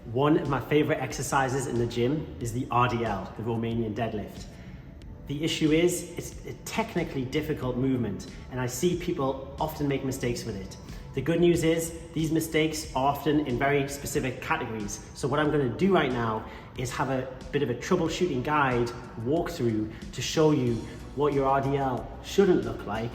One of my favorite exercises in the gym is the RDL, the Romanian deadlift. The issue is, it's a technically difficult movement, and I see people often make mistakes with it. The good news is, these mistakes are often in very specific categories. So what I'm gonna do right now is have a bit of a troubleshooting guide walkthrough to show you what your RDL shouldn't look like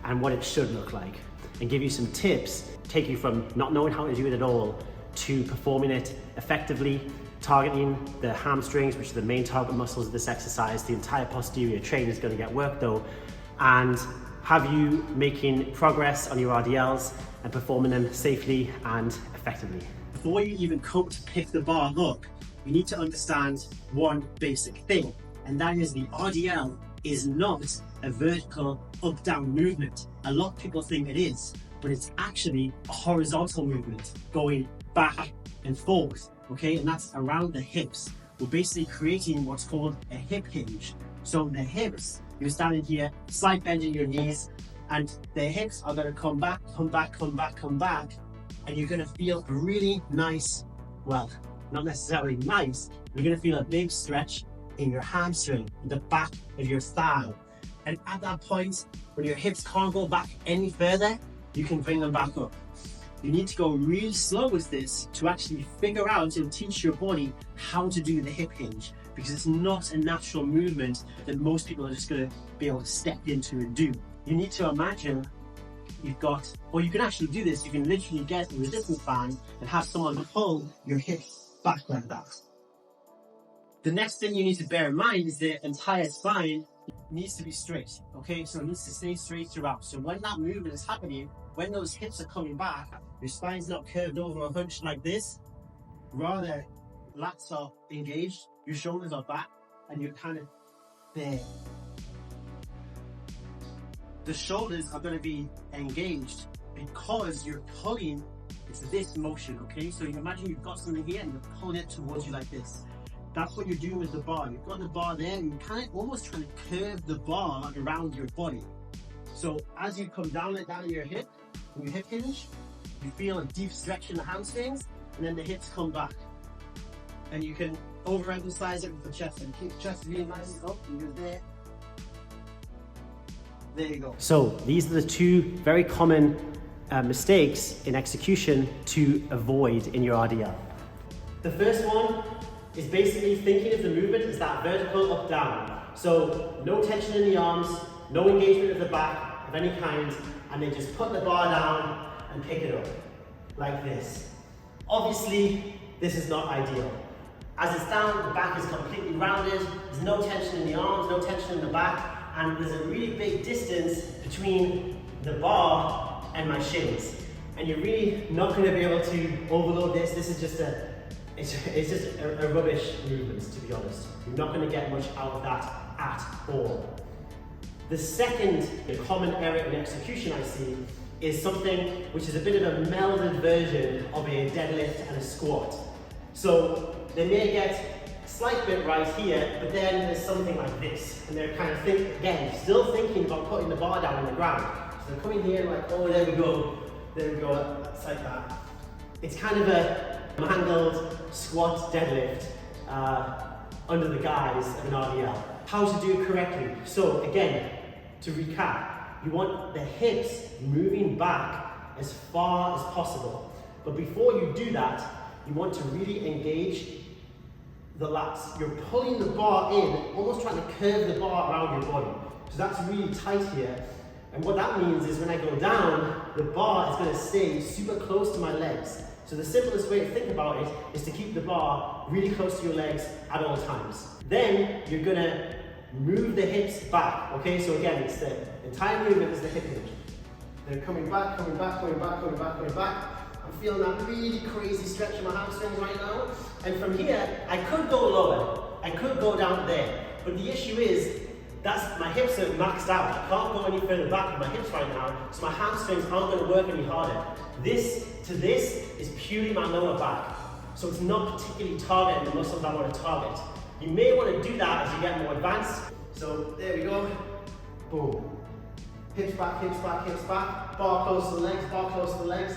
and what it should look like, and give you some tips, take you from not knowing how to do it at all to performing it effectively, targeting the hamstrings, which are the main target muscles of this exercise. The entire posterior chain is going to get worked though, and have you making progress on your RDLs and performing them safely and effectively. Before you even come to pick the bar up, you need to understand one basic thing, and that is the RDL is not a vertical up-down movement. A lot of people think it is, but it's actually a horizontal movement going back and forth, okay? And that's around the hips. We're basically creating what's called a hip hinge. So the hips, you're standing here, slight bend in your knees, and the hips are gonna come back, come back, come back, come back, and you're gonna feel a really nice, well, not necessarily nice, you're gonna feel a big stretch in your hamstring, in the back of your thigh. And at that point, when your hips can't go back any further, you can bring them back up. You need to go really slow with this to actually figure out and teach your body how to do the hip hinge, because it's not a natural movement that most people are just going to be able to step into and do. You need to imagine you've got, or you can actually do this, you can literally get a resistance band and have someone pull your hips back like that. The next thing you need to bear in mind is the entire spine needs to be straight, okay? So it needs to stay straight throughout. So when that movement is happening, when those hips are coming back, your spine's not curved over or hunched like this. Rather, lats are engaged, your shoulders are back, and you're kind of there. The shoulders are going to be engaged because you're pulling, it's this motion, okay? So you imagine you've got something here and you're pulling it towards you like this. That's what you're doing with the bar. You've got the bar there and you're kind of almost trying to curve the bar around your body. So as you come down like that in your hip, in your hip hinge, you feel a deep stretch in the hamstrings, and then the hips come back. And you can overemphasize it with the chest and keep the chest really nice and up, and you're there. There you go. So these are the two very common mistakes in execution to avoid in your RDL. The first one is basically thinking of the movement as that vertical up down. So no tension in the arms, no engagement of the back of any kind, and then just put the bar down and pick it up like this. Obviously, this is not ideal. As it's down, the back is completely rounded, there's no tension in the arms, no tension in the back, and there's a really big distance between the bar and my shins. And you're really not going to be able to overload this. This is just a rubbish movement, to be honest. You're not going to get much out of that at all. The second common error in execution I see is something which is a bit of a melded version of a deadlift and a squat. So they may get a slight bit right here, but then there's something like this. And they're kind of still thinking about putting the bar down on the ground. So they're coming here like, oh, there we go, it's like that. It's kind of a mangled squat deadlift under the guise of an RDL. How to do it correctly. So again, to recap, you want the hips moving back as far as possible. But before you do that, you want to really engage the lats. You're pulling the bar in, almost trying to curve the bar around your body. So that's really tight here. And what that means is when I go down, the bar is going to stay super close to my legs. So the simplest way to think about it is to keep the bar really close to your legs at all times. Then you're going to move the hips back, okay? So again, it's the entire movement is the hip hinge. They're coming back, coming back, coming back, coming back, coming back. I'm feeling that really crazy stretch in my hamstrings right now. And from here, I could go lower. I could go down there. But the issue is, my hips are maxed out. I can't go any further back with my hips right now, so my hamstrings aren't going to work any harder. This is purely my lower back. So it's not particularly targeting the muscles I want to target. You may want to do that as you get more advanced. So there we go. Boom. Hips back, hips back, hips back. Bar close to the legs, bar close to the legs.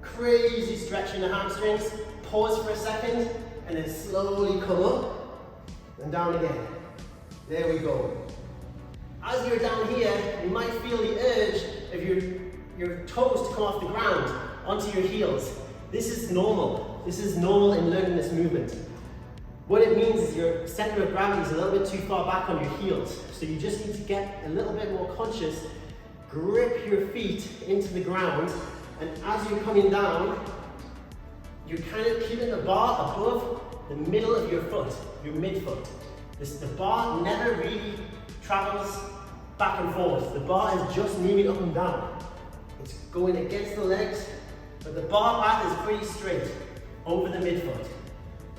Crazy stretch in the hamstrings. pause for a second and then slowly come up and down again. There we go. As you're down here, you might feel the urge of your toes to come off the ground onto your heels. This is normal. This is normal in learning this movement. What it means is your center of gravity is a little bit too far back on your heels. So you just need to get a little bit more conscious, grip your feet into the ground, and as you're coming down, you're kind of keeping the bar above the middle of your foot, your midfoot. The bar never really travels back and forth. The bar is just moving up and down. It's going against the legs, but the bar path is pretty straight over the midfoot.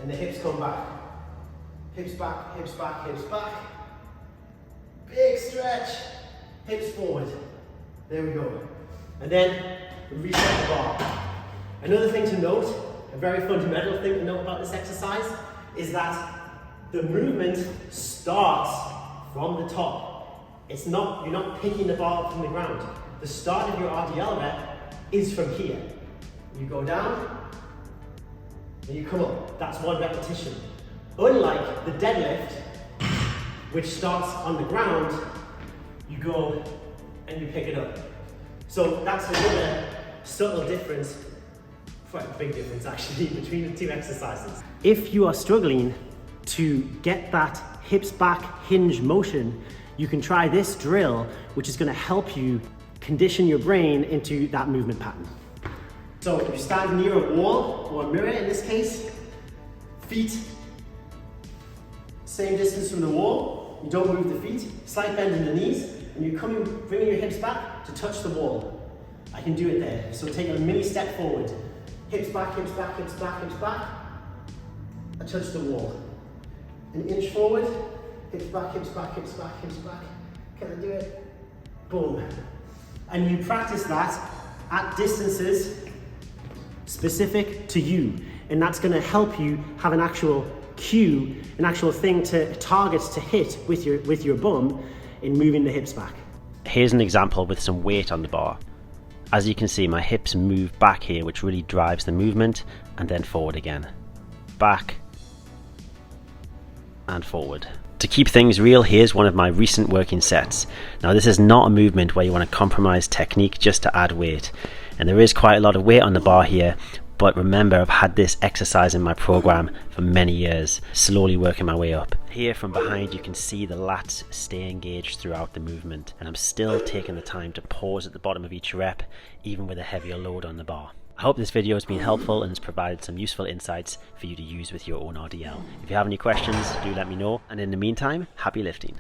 And the hips come back. Hips back, hips back, hips back. Big stretch. Hips forward. There we go. And then reset the bar. Another thing to note, a very fundamental thing to note about this exercise, is that the movement starts from the top. It's not, you're not picking the bar up from the ground. The start of your RDL rep is from here. You go down, and you come up. That's one repetition. Unlike the deadlift, which starts on the ground, you go and you pick it up. So that's another subtle difference, quite a big difference actually, between the two exercises. If you are struggling to get that hips back hinge motion, you can try this drill, which is going to help you condition your brain into that movement pattern. So if you stand near a wall, or a mirror in this case, feet same distance from the wall, you don't move the feet, slight bend in the knees, and you're bringing your hips back to touch the wall. I can do it there. So take a mini step forward. Hips back, hips back, hips back, hips back. I touch the wall. An inch forward, hips back, hips back, hips back, hips back. Can I do it? Boom. And you practice that at distances specific to you. And that's going to help you have an actual cue, an actual thing to target to hit with your bum in moving the hips back. Here's an example with some weight on the bar. As you can see, my hips move back here, which really drives the movement, and then forward again. Back and forward. To keep things real, here's one of my recent working sets. Now this is not a movement where you want to compromise technique just to add weight. And there is quite a lot of weight on the bar here, but remember, I've had this exercise in my program for many years, slowly working my way up. Here from behind you can see the lats stay engaged throughout the movement, and I'm still taking the time to pause at the bottom of each rep, even with a heavier load on the bar. I hope this video has been helpful and has provided some useful insights for you to use with your own RDL. If you have any questions, do let me know, and in the meantime, happy lifting.